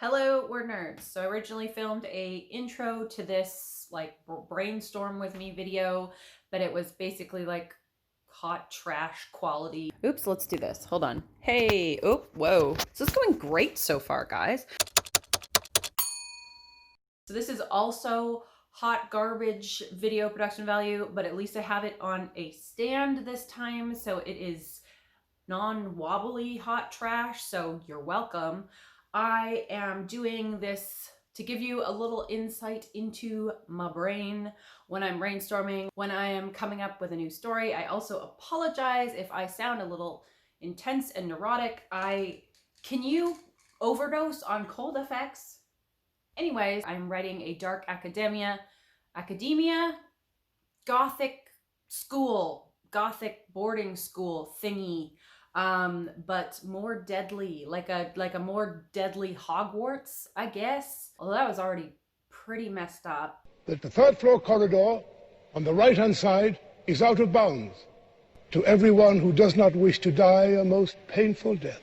Hello, WordNerds. So I originally filmed a intro to this like brainstorm with me video, but it was basically like hot trash quality. Oops, let's do this. Hold on. Hey, oh, whoa. This is going great so far, guys. So this is also hot garbage video production value, but at least I have it on a stand this time, so it is non-wobbly hot trash, so you're welcome. I am doing this to give you a little insight into my brain when I'm brainstorming, when I am coming up with a new story. I also apologize if I sound a little intense and neurotic. Can you overdose on cold effects? Anyways, I'm writing a dark academia, gothic gothic boarding school thingy, but more deadly, like a more deadly Hogwarts, I guess. Although that was already pretty messed up. That the third floor corridor on the right-hand side is out of bounds to everyone who does not wish to die a most painful death.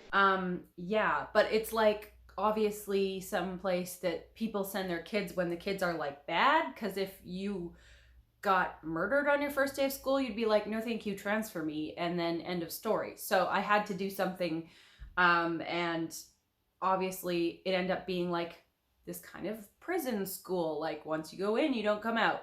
Yeah, but it's like obviously some place that people send their kids when the kids are like bad, because if you got murdered on your first day of school, you'd be like, no thank you, transfer me, and then end of story. So I had to do something, and obviously it ended up being like this kind of prison school, like once you go in you don't come out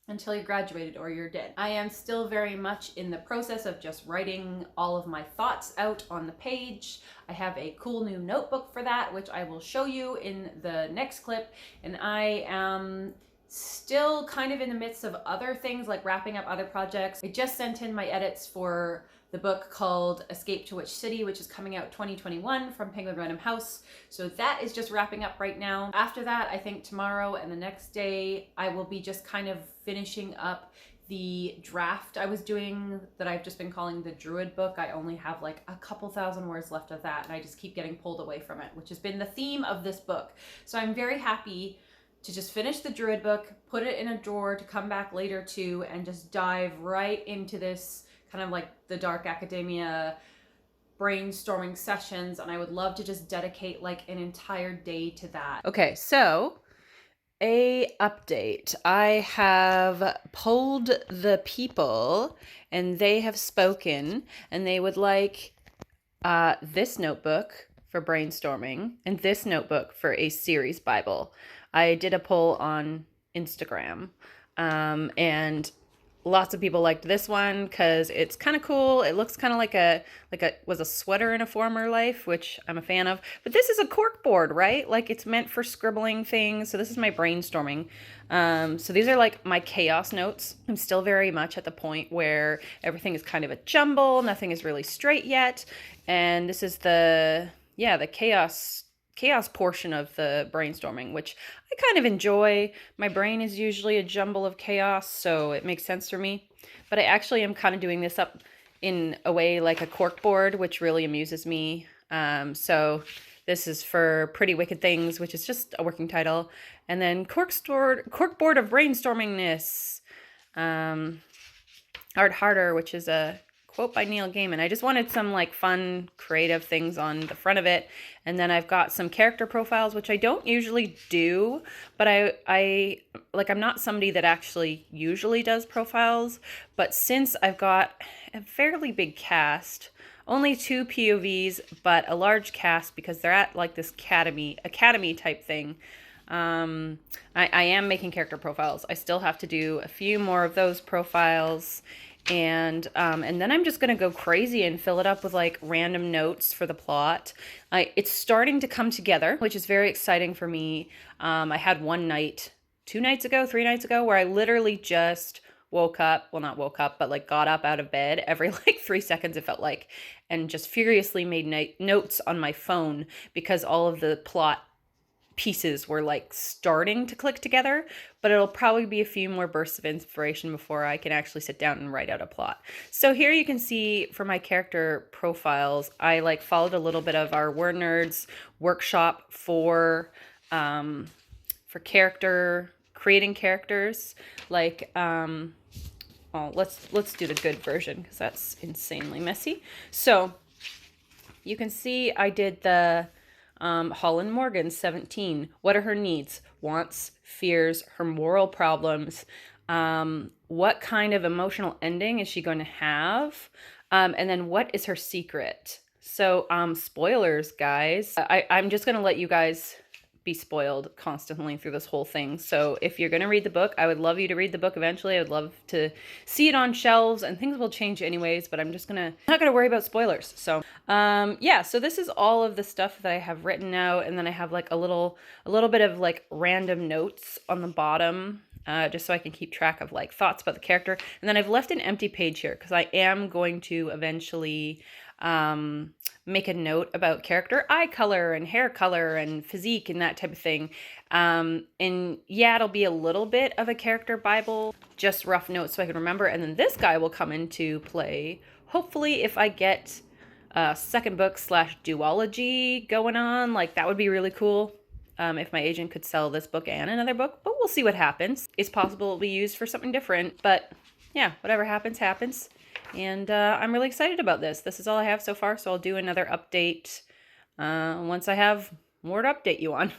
until you graduated or you're dead. I am still very much in the process of just writing all of my thoughts out on the page. I have a cool new notebook for that, which I will show you in the next clip, and I am still kind of in the midst of other things, like wrapping up other projects. I just sent in my edits for the book called Escape to Which City, which is coming out 2021 from Penguin Random House. So that is just wrapping up right now. After that, I think tomorrow and the next day, I will be just kind of finishing up the draft I was doing that I've just been calling the Druid book. I only have like a couple thousand words left of that, and I just keep getting pulled away from it, which has been the theme of this book. So I'm very happy to just finish the Druid book, put it in a drawer to come back later to, and just dive right into this kind of like the dark academia brainstorming sessions. And I would love to just dedicate like an entire day to that. Okay, so a update. I have polled the people and they have spoken, and they would like this notebook for brainstorming and this notebook for a series Bible. I did a poll on Instagram, and lots of people liked this one because it's kind of cool. It looks kind of like a was a sweater in a former life, which I'm a fan of. But this is a cork board, right? Like it's meant for scribbling things. So this is my brainstorming. So these are like my chaos notes. I'm still very much at the point where everything is kind of a jumble. Nothing is really straight yet. And this is the chaos portion of the brainstorming, which I kind of enjoy. My brain is usually a jumble of chaos, so it makes sense for me. But I actually am kind of doing this up in a way like a cork board, which really amuses me. So this is for Pretty Wicked Things, which is just a working title. And then cork board of brainstormingness. Art Harder, which is a quote by Neil Gaiman. I just wanted some like fun, creative things on the front of it. And then I've got some character profiles, which I don't usually do, but I'm not somebody that actually usually does profiles. But since I've got a fairly big cast, only 2 POVs, but a large cast because they're at like this academy type thing. I am making character profiles. I still have to do a few more of those profiles. And then I'm just going to go crazy and fill it up with like random notes for the plot. It's starting to come together, which is very exciting for me. I had 3 nights ago, where I literally just woke up, well, not woke up, but like got up out of bed every like 3 seconds, it felt like, and just furiously made notes on my phone because all of the plot pieces were like starting to click together, but it'll probably be a few more bursts of inspiration before I can actually sit down and write out a plot. So here you can see for my character profiles, I like followed a little bit of our WordNerds workshop for creating characters. Like well, let's do the good version because that's insanely messy. So you can see I did the Holland Morgan, 17. What are her needs, wants, fears, her moral problems? What kind of emotional ending is she going to have? And then what is her secret? So, spoilers, guys. I'm just going to let you guys be spoiled constantly through this whole thing. So if you're going to read the book, I would love you to read the book eventually. I would love to see it on shelves, and things will change anyways, but I'm just not going to worry about spoilers. So, yeah, so this is all of the stuff that I have written out. And then I have like a little bit of like random notes on the bottom, just so I can keep track of like thoughts about the character. And then I've left an empty page here because I am going to eventually make a note about character eye color and hair color and physique and that type of thing. And yeah, it'll be a little bit of a character Bible, just rough notes so I can remember. And then this guy will come into play, hopefully, if I get a second book / duology going on. Like, that would be really cool. If my agent could sell this book and another book, but we'll see what happens. It's possible it'll be used for something different, but yeah, whatever happens, happens. And I'm really excited about this. This is all I have so far, so I'll do another update once I have more to update you on.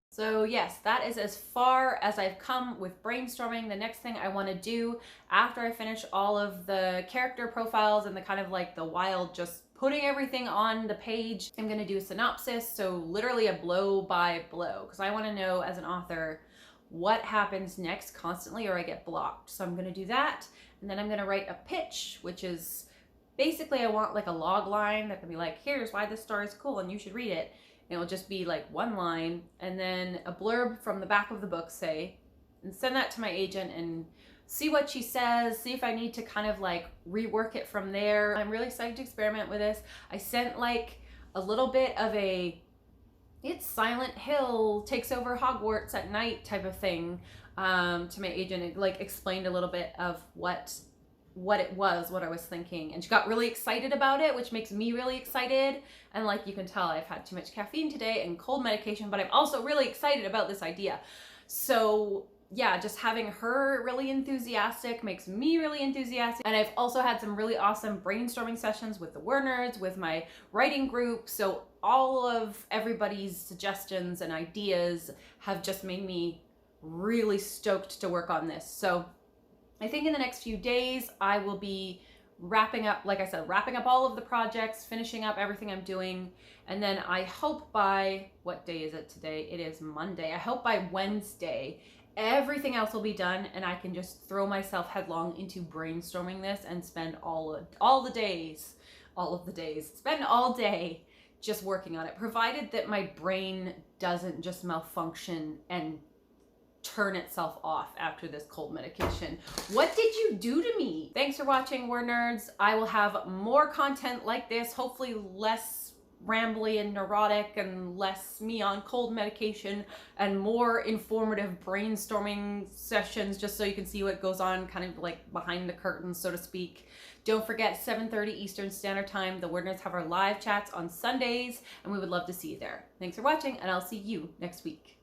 So yes, that is as far as I've come with brainstorming. The next thing I want to do after I finish all of the character profiles and the kind of like the wild, just putting everything on the page, I'm going to do a synopsis. So literally a blow by blow, because I want to know as an author what happens next constantly, or I get blocked. So I'm going to do that. And then I'm going to write a pitch, which is basically I want like a log line that can be like, here's why this story is cool and you should read it. And it'll just be like one line, and then a blurb from the back of the book, say, and send that to my agent and see what she says, see if I need to kind of like rework it from there. I'm really excited to experiment with this. I sent like a little bit of a, it's Silent Hill takes over Hogwarts at night type of thing to my agent. It like explained a little bit of what it was, what I was thinking, and she got really excited about it, which makes me really excited. And like you can tell, I've had too much caffeine today and cold medication, but I'm also really excited about this idea. So yeah, just having her really enthusiastic makes me really enthusiastic. And I've also had some really awesome brainstorming sessions with the WordNerds, with my writing group. So all of everybody's suggestions and ideas have just made me really stoked to work on this. So I think in the next few days, I will be wrapping up, like I said, wrapping up all of the projects, finishing up everything I'm doing. And then I hope by, what day is it today? It is Monday. I hope by Wednesday, everything else will be done and I can just throw myself headlong into brainstorming this and spend all the days, spend all day just working on it, provided that my brain doesn't just malfunction and turn itself off after this cold medication. What did you do to me? Thanks for watching, WordNerds. I will have more content like this, hopefully less rambly and neurotic and less me on cold medication, and more informative brainstorming sessions just so you can see what goes on kind of like behind the curtains, so to speak. Don't forget, 7:30 Eastern Standard Time, the WordNerds have our live chats on Sundays, and we would love to see you there. Thanks for watching, and I'll see you next week.